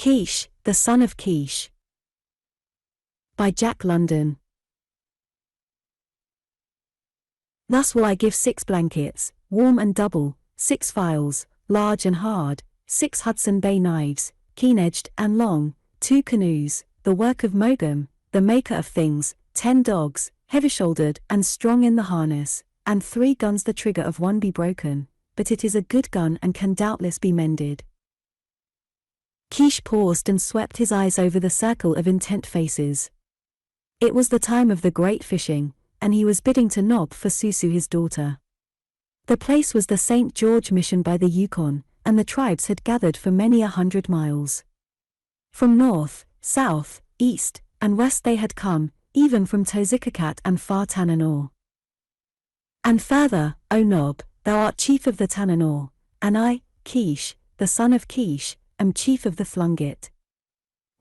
Keesh, the Son of Keesh. By Jack London. Thus will I give 6 blankets, warm and double, 6 files, large and hard, 6 Hudson Bay knives, keen-edged and long, 2 canoes, the work of Mogum, the maker of things, 10 dogs, heavy-shouldered and strong in the harness, and 3 guns. The trigger of one be broken, but it is a good gun and can doubtless be mended. Keesh paused and swept his eyes over the circle of intent faces. It was the time of the great fishing, and he was bidding to Nome for Susu his daughter. The place was the St. George Mission by the Yukon, and the tribes had gathered for many 100 miles. From north, south, east, and west they had come, even from Tozikakat and far Tana-naws. And further, O Nome, thou art chief of the Tana-naws, and I, Keesh, the son of Keesh, am chief of the Thlunget.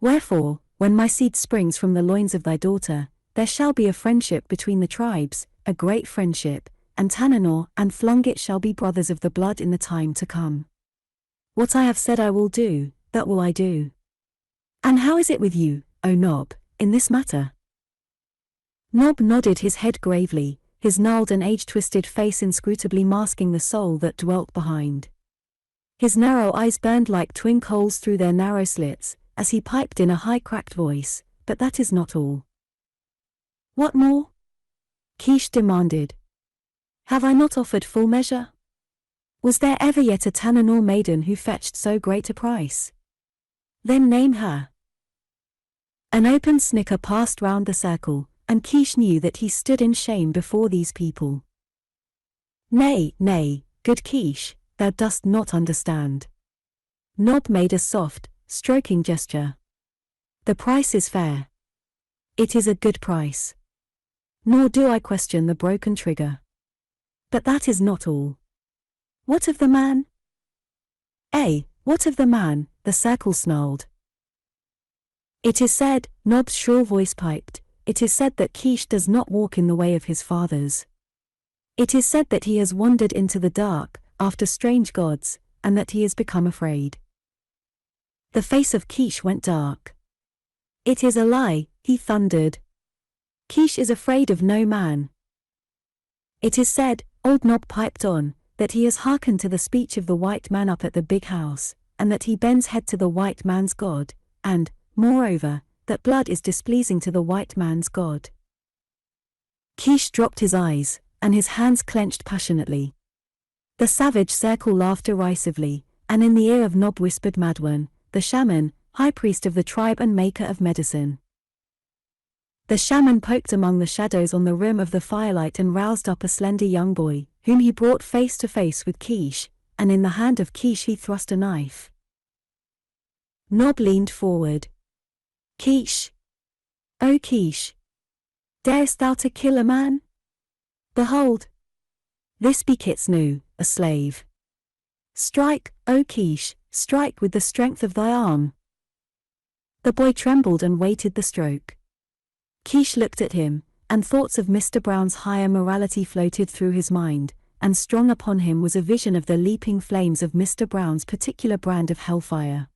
Wherefore, when my seed springs from the loins of thy daughter, there shall be a friendship between the tribes, a great friendship, and Tana-naws and Thlunget shall be brothers of the blood in the time to come. What I have said I will do, that will I do. And how is it with you, O Nome, in this matter? Nome nodded his head gravely, his gnarled and age-twisted face inscrutably masking the soul that dwelt behind. His narrow eyes burned like twin coals through their narrow slits, as he piped in a high cracked voice, but that is not all. What more? Keesh demanded. Have I not offered full measure? Was there ever yet a Tana-naws maiden who fetched so great a price? Then name her. An open snicker passed round the circle, and Keesh knew that he stood in shame before these people. Nay, nay, good Keesh, thou dost not understand. Nome made a soft, stroking gesture. The price is fair. It is a good price. Nor do I question the broken trigger. But that is not all. What of the man? What of the man? The circle snarled. It is said, Nome's shrill voice piped, it is said that Keesh does not walk in the way of his fathers. It is said that he has wandered into the dark, after strange gods, and that he has become afraid. The face of Keesh went dark. It is a lie, he thundered. Keesh is afraid of no man. It is said, old Nome piped on, that he has hearkened to the speech of the white man up at the big house, and that he bends head to the white man's God, and, moreover, that blood is displeasing to the white man's God. Keesh dropped his eyes, and his hands clenched passionately. The savage circle laughed derisively, and in the ear of Nome whispered Madwan, the shaman, high priest of the tribe and maker of medicine. The shaman poked among the shadows on the rim of the firelight and roused up a slender young boy, whom he brought face to face with Keesh, and in the hand of Keesh he thrust a knife. Nome leaned forward. Keesh. O Keesh. Darest thou to kill a man? Behold. This be Kitsnu, a slave. Strike, O Keesh, strike with the strength of thy arm. The boy trembled and waited the stroke. Keesh looked at him, and thoughts of Mr. Brown's higher morality floated through his mind, and strong upon him was a vision of the leaping flames of Mr. Brown's particular brand of hellfire.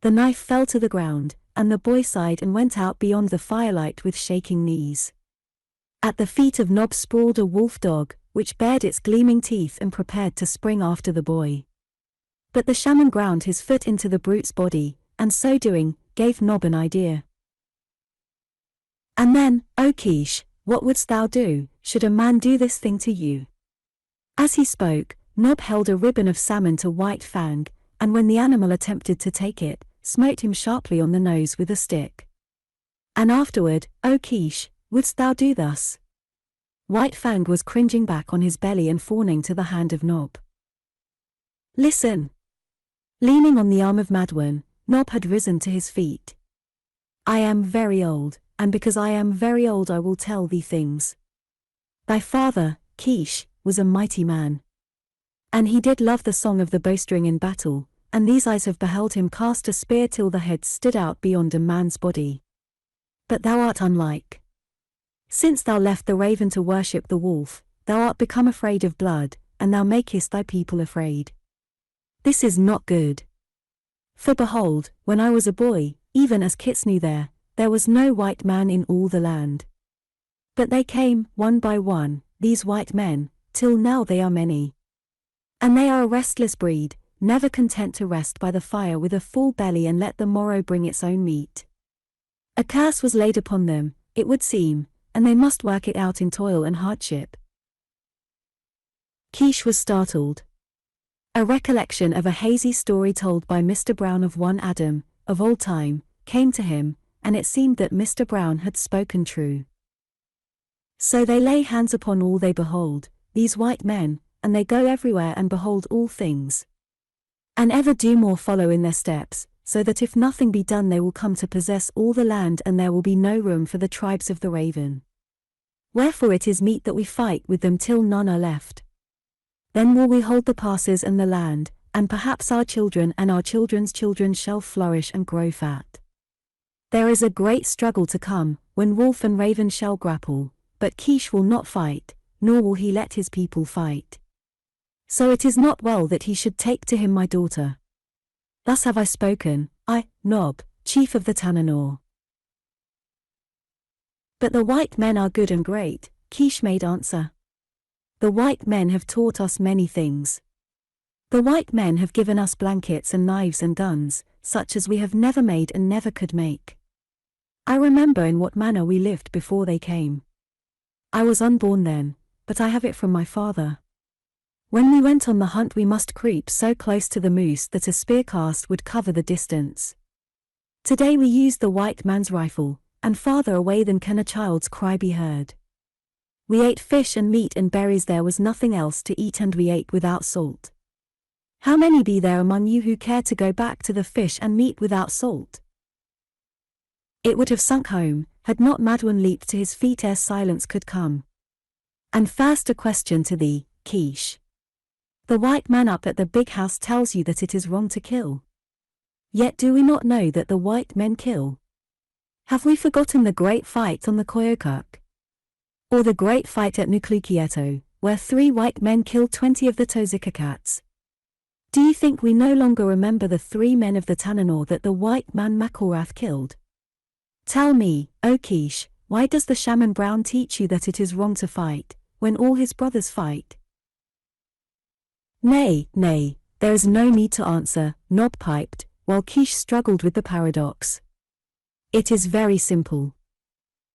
The knife fell to the ground, and the boy sighed and went out beyond the firelight with shaking knees. At the feet of Nome sprawled a wolf dog, which bared its gleaming teeth and prepared to spring after the boy. But the shaman ground his foot into the brute's body, and so doing, gave Nome an idea. And then, O Keesh, what wouldst thou do, should a man do this thing to you? As he spoke, Nome held a ribbon of salmon to White Fang, and when the animal attempted to take it, smote him sharply on the nose with a stick. And afterward, O Keesh, wouldst thou do thus? White Fang was cringing back on his belly and fawning to the hand of Nome. Listen! Leaning on the arm of Madwan, Nome had risen to his feet. I am very old, and because I am very old I will tell thee things. Thy father, Keesh, was a mighty man. And he did love the song of the bowstring in battle, and these eyes have beheld him cast a spear till the head stood out beyond a man's body. But thou art unlike. Since thou left the raven to worship the wolf, thou art become afraid of blood, and thou makest thy people afraid. This is not good. For behold, when I was a boy, even as kits knew there was no white man in all the land. But they came, one by one, these white men, till now they are many. And they are a restless breed, never content to rest by the fire with a full belly and let the morrow bring its own meat. A curse was laid upon them, it would seem, and they must work it out in toil and hardship. Keesh was startled. A recollection of a hazy story told by Mr. Brown of one Adam, of old time, came to him, and it seemed that Mr. Brown had spoken true. So they lay hands upon all they behold, these white men, and they go everywhere and behold all things. And ever do more follow in their steps, so that if nothing be done they will come to possess all the land and there will be no room for the tribes of the raven. Wherefore it is meet that we fight with them till none are left. Then will we hold the passes and the land, and perhaps our children and our children's children shall flourish and grow fat. There is a great struggle to come, when wolf and raven shall grapple, but Keesh will not fight, nor will he let his people fight. So it is not well that he should take to him my daughter. Thus have I spoken, I, Nome, chief of the Tana-naws. But the white men are good and great, Keesh made answer. The white men have taught us many things. The white men have given us blankets and knives and guns, such as we have never made and never could make. I remember in what manner we lived before they came. I was unborn then, but I have it from my father. When we went on the hunt we must creep so close to the moose that a spear cast would cover the distance. Today we use the white man's rifle, and farther away than can a child's cry be heard. We ate fish and meat and berries, there was nothing else to eat, and we ate without salt. How many be there among you who care to go back to the fish and meat without salt? It would have sunk home, had not Madwan leaped to his feet ere silence could come. And first a question to thee, Keesh. The white man up at the big house tells you that it is wrong to kill. Yet do we not know that the white men kill? Have we forgotten the great fight on the Koyokuk? Or the great fight at Nuklukieto, where 3 white men killed 20 of the Tozikakats? Do you think we no longer remember the 3 men of the Tana-naws that the white man Makalrath killed? Tell me, O Keesh, why does the shaman Brown teach you that it is wrong to fight, when all his brothers fight? Nay, nay, there is no need to answer, Nome piped, while Keesh struggled with the paradox. It is very simple.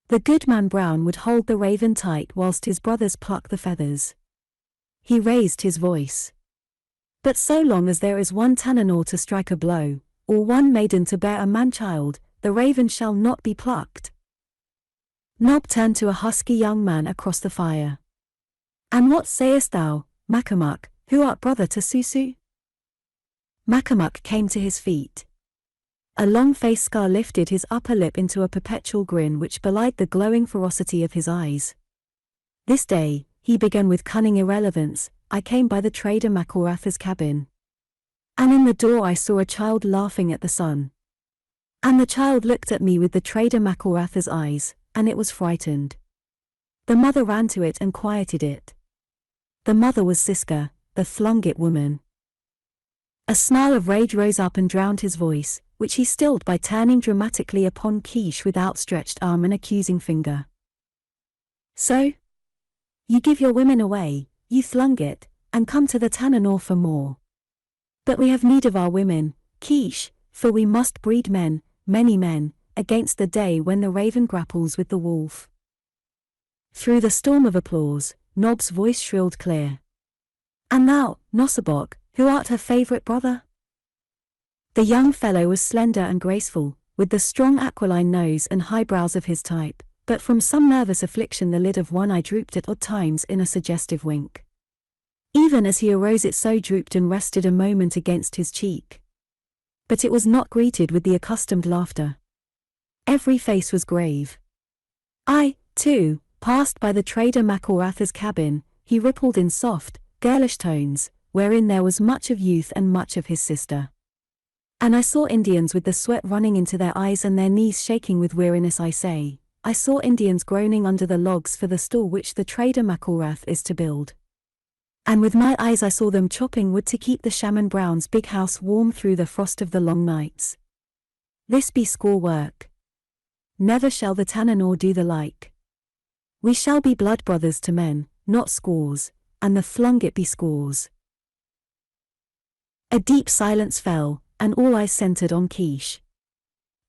The good man Brown would hold the raven tight whilst his brothers pluck the feathers. He raised his voice. But so long as there is one Tana-naws to strike a blow, or one maiden to bear a man-child, the raven shall not be plucked. Nome turned to a husky young man across the fire. And what sayest thou, Makamuk, who art brother to Susu? Makamuk came to his feet. A long face scar lifted his upper lip into a perpetual grin which belied the glowing ferocity of his eyes. This day, he began with cunning irrelevance, I came by the trader Makalrath's cabin. And in the door I saw a child laughing at the sun. And the child looked at me with the trader Makalrath's eyes, and it was frightened. The mother ran to it and quieted it. The mother was Siska, the Thlunget woman. A snarl of rage rose up and drowned his voice, which he stilled by turning dramatically upon Keesh with outstretched arm and accusing finger. So? You give your women away, you Thlunget, and come to the Tana-naws for more. But we have need of our women, Keesh, for we must breed men, many men, against the day when the raven grapples with the wolf. Through the storm of applause, Nome's voice shrilled clear. And thou, Nosabok, who art her favourite brother? The young fellow was slender and graceful, with the strong aquiline nose and high brows of his type, but from some nervous affliction the lid of one eye drooped at odd times in a suggestive wink. Even as he arose it so drooped and rested a moment against his cheek. But it was not greeted with the accustomed laughter. Every face was grave. I, too, passed by the trader Makalrath's cabin, he rippled in soft, girlish tones, wherein there was much of youth and much of his sister. And I saw Indians with the sweat running into their eyes and their knees shaking with weariness. I saw Indians groaning under the logs for the store which the trader Makalrath is to build. And with my eyes I saw them chopping wood to keep the shaman Brown's big house warm through the frost of the long nights. This be squaw work. Never shall the Tana-naw do the like. We shall be blood brothers to men, not squaws, and the Thlunget be squaws. A deep silence fell, and all eyes centered on Keesh.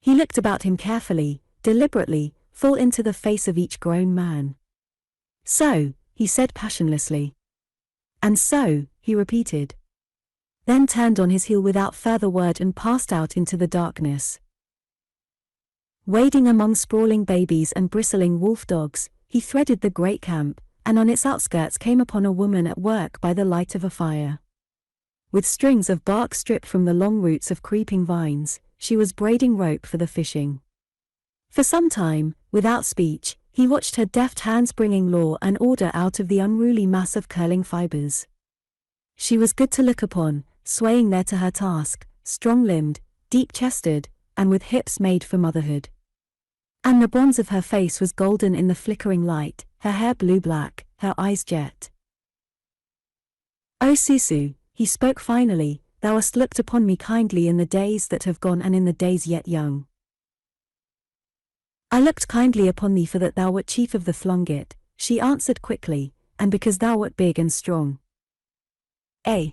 He looked about him carefully, deliberately, full into the face of each grown man. So, he said passionlessly. And so, he repeated. Then turned on his heel without further word and passed out into the darkness. Wading among sprawling babies and bristling wolf dogs, he threaded the great camp, and on its outskirts came upon a woman at work by the light of a fire. With strings of bark stripped from the long roots of creeping vines, she was braiding rope for the fishing. For some time, without speech, he watched her deft hands bringing law and order out of the unruly mass of curling fibers. She was good to look upon, swaying there to her task, strong-limbed, deep-chested, and with hips made for motherhood. And the bronze of her face was golden in the flickering light, her hair blue-black, her eyes jet. "O Susu," he spoke finally, "thou hast looked upon me kindly in the days that have gone and in the days yet young. I looked kindly upon thee for that thou wert chief of the Thlunget," she answered quickly, "and because thou wert big and strong." "Eh?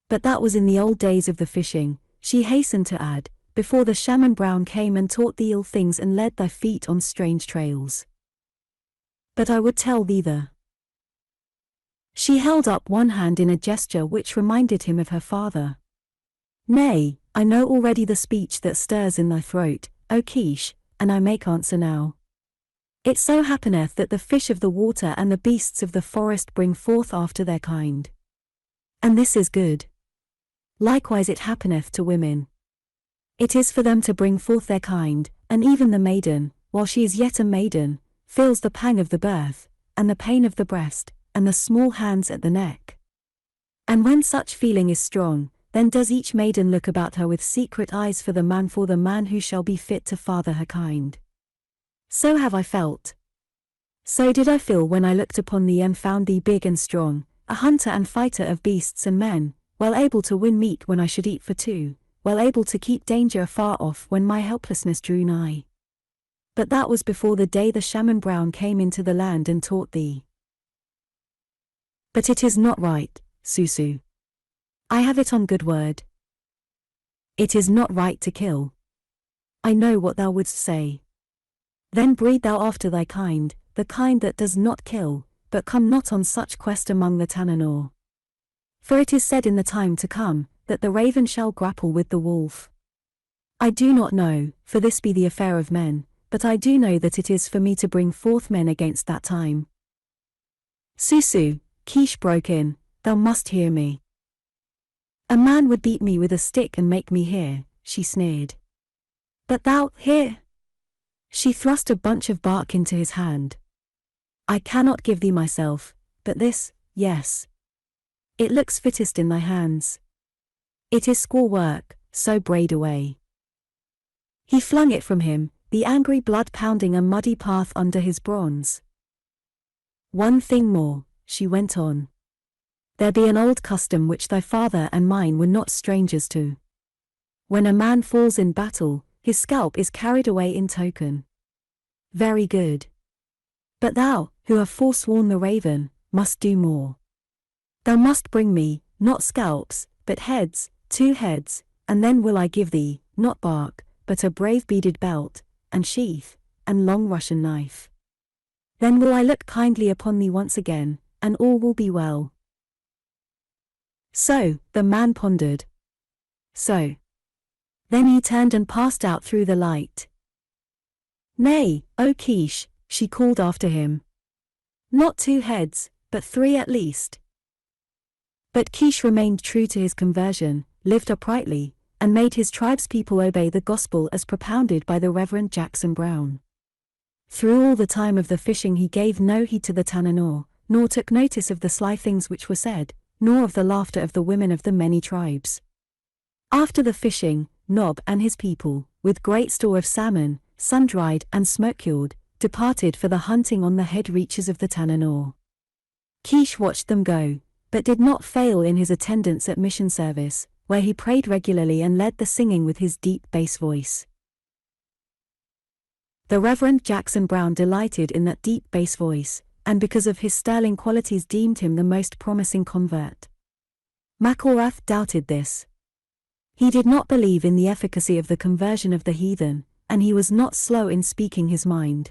But that was in the old days of the fishing," she hastened to add, "before the shaman Brown came and taught thee ill things and led thy feet on strange trails. But I would tell thee the—" She held up one hand in a gesture which reminded him of her father. "Nay, I know already the speech that stirs in thy throat, O Keesh, and I make answer now. It so happeneth that the fish of the water and the beasts of the forest bring forth after their kind. And this is good. Likewise it happeneth to women. It is for them to bring forth their kind, and even the maiden, while she is yet a maiden, feels the pang of the birth, and the pain of the breast, and the small hands at the neck. And when such feeling is strong, then does each maiden look about her with secret eyes for the man who shall be fit to father her kind. So have I felt. So did I feel when I looked upon thee and found thee big and strong, a hunter and fighter of beasts and men, well able to win meat when I should eat for two, well able to keep danger afar off when my helplessness drew nigh. But that was before the day the shaman Brown came into the land and taught thee. But it is not right, Susu. I have it on good word. It is not right to kill. I know what thou wouldst say. Then breed thou after thy kind, the kind that does not kill, but come not on such quest among the Tana-naws. For it is said in the time to come, that the raven shall grapple with the wolf. I do not know, for this be the affair of men, but I do know that it is for me to bring forth men against that time." "Susu," Keesh broke in, "thou must hear me." "A man would beat me with a stick and make me hear," she sneered. "But thou, hear?" She thrust a bunch of bark into his hand. "I cannot give thee myself, but this, yes. It looks fittest in thy hands. It is squaw work, so braid away." He flung it from him, the angry blood pounding a muddy path under his bronze. "One thing more," she went on. "There be an old custom which thy father and mine were not strangers to. When a man falls in battle, his scalp is carried away in token. Very good. But thou, who have forsworn the raven, must do more. Thou must bring me, not scalps, but heads, 2 heads, and then will I give thee, not bark, but a brave beaded belt, and sheath, and long Russian knife. Then will I look kindly upon thee once again, and all will be well." So, the man pondered. So. Then he turned and passed out through the light. "Nay, O Keesh," she called after him. "Not 2 heads, but 3 at least." But Keesh remained true to his conversion, lived uprightly, and made his tribe's people obey the gospel as propounded by the Reverend Jackson Brown. Through all the time of the fishing he gave no heed to the Tana-naw, nor took notice of the sly things which were said, nor of the laughter of the women of the many tribes. After the fishing, Nome and his people, with great store of salmon, sun-dried and smoke-cured, departed for the hunting on the head reaches of the Tana-naw. Keesh watched them go, but did not fail in his attendance at mission service, where he prayed regularly and led the singing with his deep bass voice. The Reverend Jackson Brown delighted in that deep bass voice, and because of his sterling qualities deemed him the most promising convert. McElrath doubted this. He did not believe in the efficacy of the conversion of the heathen, and he was not slow in speaking his mind.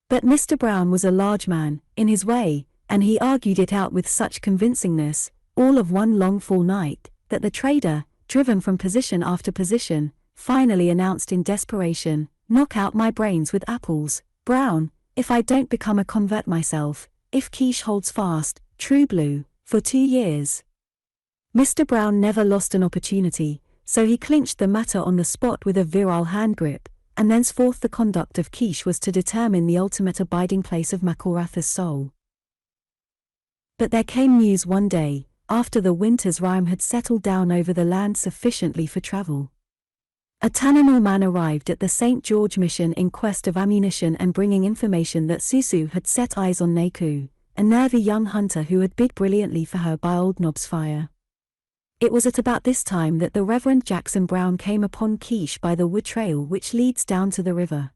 But Mr. Brown was a large man, in his way, and he argued it out with such convincingness, all of one long full night, that the trader, driven from position after position, finally announced in desperation, "Knock out my brains with apples, Brown, if I don't become a convert myself, if Keesh holds fast, true blue, for 2 years." Mr. Brown never lost an opportunity, so he clinched the matter on the spot with a virile hand grip, and thenceforth the conduct of Keesh was to determine the ultimate abiding place of McElrath's soul. But there came news one day, after the winter's rime had settled down over the land sufficiently for travel. A Tana-naws man arrived at the St. George mission in quest of ammunition and bringing information that Susu had set eyes on Naku, a nervy young hunter who had bid brilliantly for her by Old Knob's fire. It was at about this time that the Reverend Jackson Brown came upon Keesh by the wood trail which leads down to the river.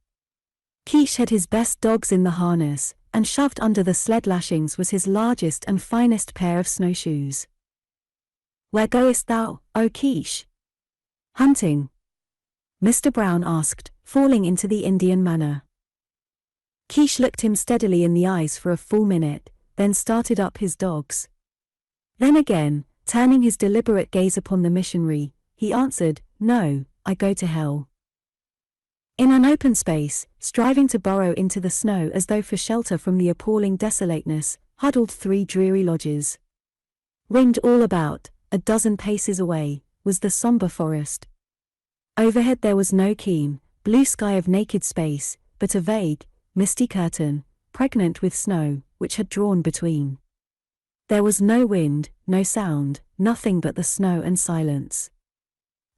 Keesh had his best dogs in the harness, and shoved under the sled lashings was his largest and finest pair of snowshoes. "Where goest thou, O Keesh?" "Hunting," Mr. Brown asked, falling into the Indian manner. Keesh looked him steadily in the eyes for a full minute, then started up his dogs. Then again, turning his deliberate gaze upon the missionary, he answered, "No, I go to hell." In an open space, striving to burrow into the snow as though for shelter from the appalling desolateness, huddled 3 dreary lodges. Ringed all about, a dozen paces away, was the somber forest. Overhead there was no keen, blue sky of naked space, but a vague, misty curtain, pregnant with snow, which had drawn between. There was no wind, no sound, nothing but the snow and silence.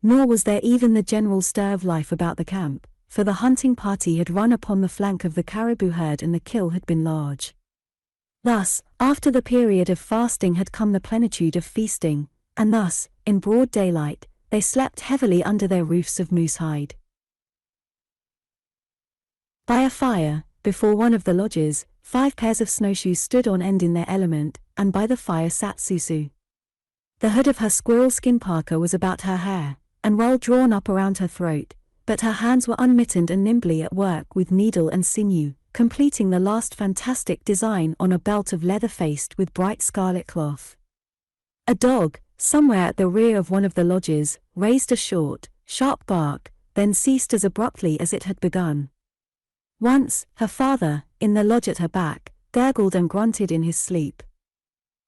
Nor was there even the general stir of life about the camp, for the hunting party had run upon the flank of the caribou herd and the kill had been large. Thus, after the period of fasting had come the plenitude of feasting, and thus, in broad daylight, they slept heavily under their roofs of moose hide. By a fire, before one of the lodges, 5 pairs of snowshoes stood on end in their element, and by the fire sat Susu. The hood of her squirrel skin parka was about her hair, and well drawn up around her throat, but her hands were unmittened and nimbly at work with needle and sinew, completing the last fantastic design on a belt of leather faced with bright scarlet cloth. A dog, somewhere at the rear of one of the lodges, raised a short, sharp bark, then ceased as abruptly as it had begun. Once, her father, in the lodge at her back, gurgled and grunted in his sleep.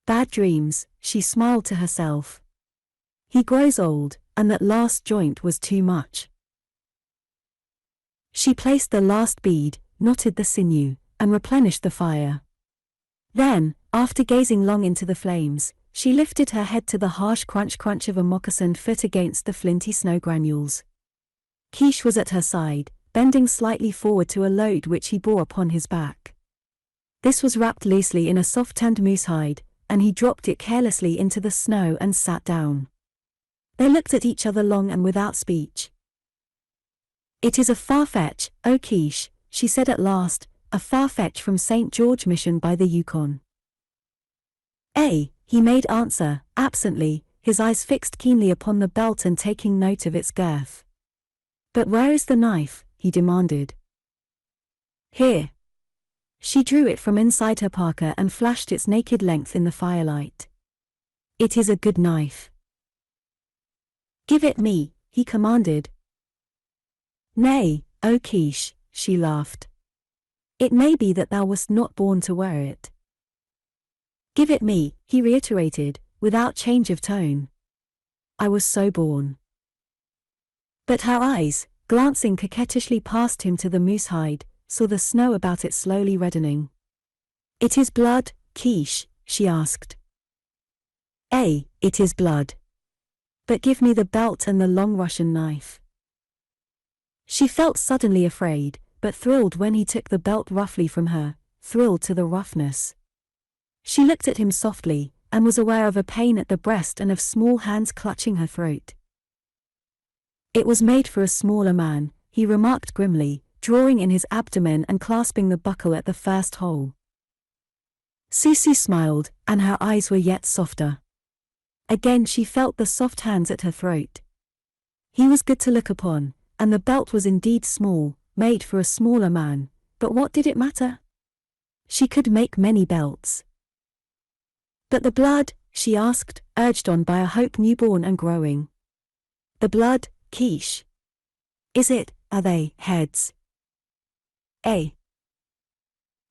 Bad dreams, she smiled to herself. He grows old, and that last joint was too much. She placed the last bead, knotted the sinew, and replenished the fire. Then, after gazing long into the flames, she lifted her head to the harsh crunch-crunch of a moccasined foot against the flinty snow granules. Keesh was at her side, bending slightly forward to a load which he bore upon his back. This was wrapped loosely in a soft-tanned moose hide, and he dropped it carelessly into the snow and sat down. They looked at each other long and without speech. "It is a far fetch, O Keesh," she said at last, "a far fetch from St. George Mission by the Yukon." He made answer, absently, his eyes fixed keenly upon the belt and taking note of its girth. "But where is the knife?" he demanded. "Here." She drew it from inside her parka and flashed its naked length in the firelight. "It is a good knife." "Give it me," he commanded. "Nay, O Keesh," she laughed. "It may be that thou wast not born to wear it." "Give it me," he reiterated, without change of tone. "I was so born." But her eyes, glancing coquettishly past him to the moose hide, saw the snow about it slowly reddening. "It is blood, Keesh?" she asked. It is blood. But give me the belt and the long Russian knife." She felt suddenly afraid, but thrilled when he took the belt roughly from her, thrilled to the roughness. She looked at him softly, and was aware of a pain at the breast and of small hands clutching her throat. It was made for a smaller man, he remarked grimly, drawing in his abdomen and clasping the buckle at the first hole. Susie smiled, and her eyes were yet softer. Again she felt the soft hands at her throat. He was good to look upon, and the belt was indeed small, made for a smaller man, but what did it matter? She could make many belts. But the blood, she asked, urged on by a hope newborn and growing. The blood, Keesh. Is it, are they, heads?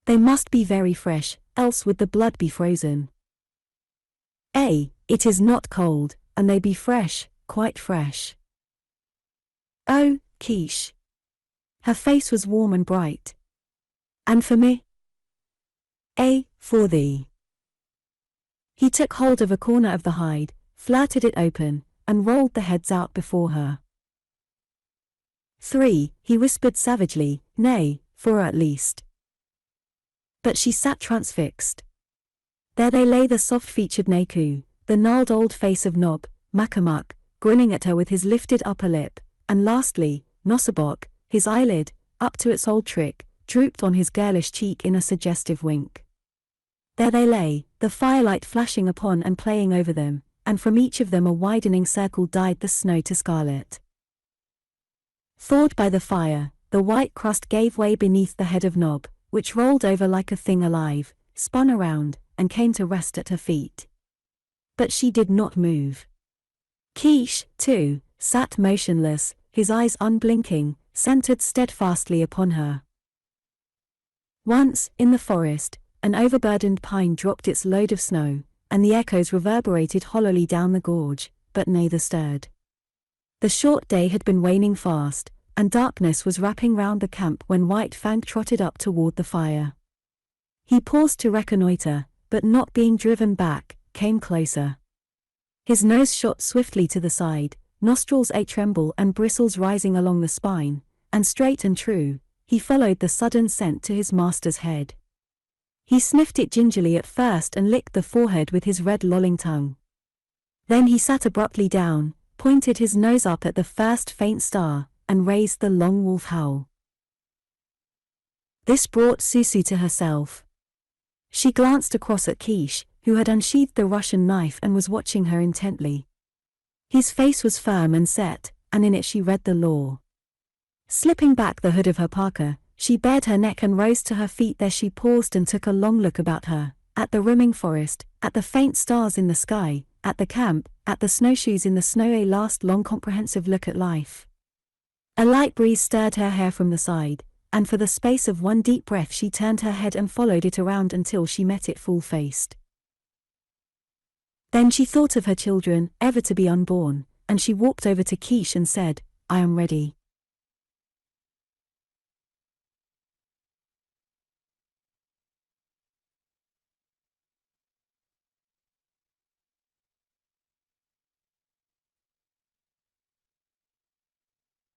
They must be very fresh, else would the blood be frozen. It is not cold, and they be fresh, quite fresh. Oh, Keesh. Her face was warm and bright. And for me? For thee. He took hold of a corner of the hide, flirted it open, and rolled the heads out before her. 3, he whispered savagely, nay, 4 at least. But she sat transfixed. There they lay, the soft-featured Naku, the gnarled old face of Nob, Makamuk, grinning at her with his lifted upper lip, and lastly, Nosabok, his eyelid, up to its old trick, drooped on his girlish cheek in a suggestive wink. There they lay, the firelight flashing upon and playing over them, and from each of them a widening circle dyed the snow to scarlet. Thawed by the fire, the white crust gave way beneath the head of Nob, which rolled over like a thing alive, spun around, and came to rest at her feet. But she did not move. Keesh, too, sat motionless, his eyes unblinking, centered steadfastly upon her. Once, in the forest, an overburdened pine dropped its load of snow, and the echoes reverberated hollowly down the gorge, but neither stirred. The short day had been waning fast, and darkness was wrapping round the camp when White Fang trotted up toward the fire. He paused to reconnoiter, but not being driven back, came closer. His nose shot swiftly to the side, nostrils a tremble and bristles rising along the spine, and straight and true, he followed the sudden scent to his master's head. He sniffed it gingerly at first and licked the forehead with his red lolling tongue. Then he sat abruptly down, pointed his nose up at the first faint star, and raised the long wolf howl. This brought Susie to herself. She glanced across at Keesh, who had unsheathed the Russian knife and was watching her intently. His face was firm and set, and in it she read the law. Slipping back the hood of her parka, she bared her neck and rose to her feet. There she paused and took a long look about her, at the rimming forest, at the faint stars in the sky, at the camp, at the snowshoes in the snow. A last long comprehensive look at life. A light breeze stirred her hair from the side, and for the space of one deep breath she turned her head and followed it around until she met it full-faced. Then she thought of her children, ever to be unborn, and she walked over to Keesh and said, I am ready.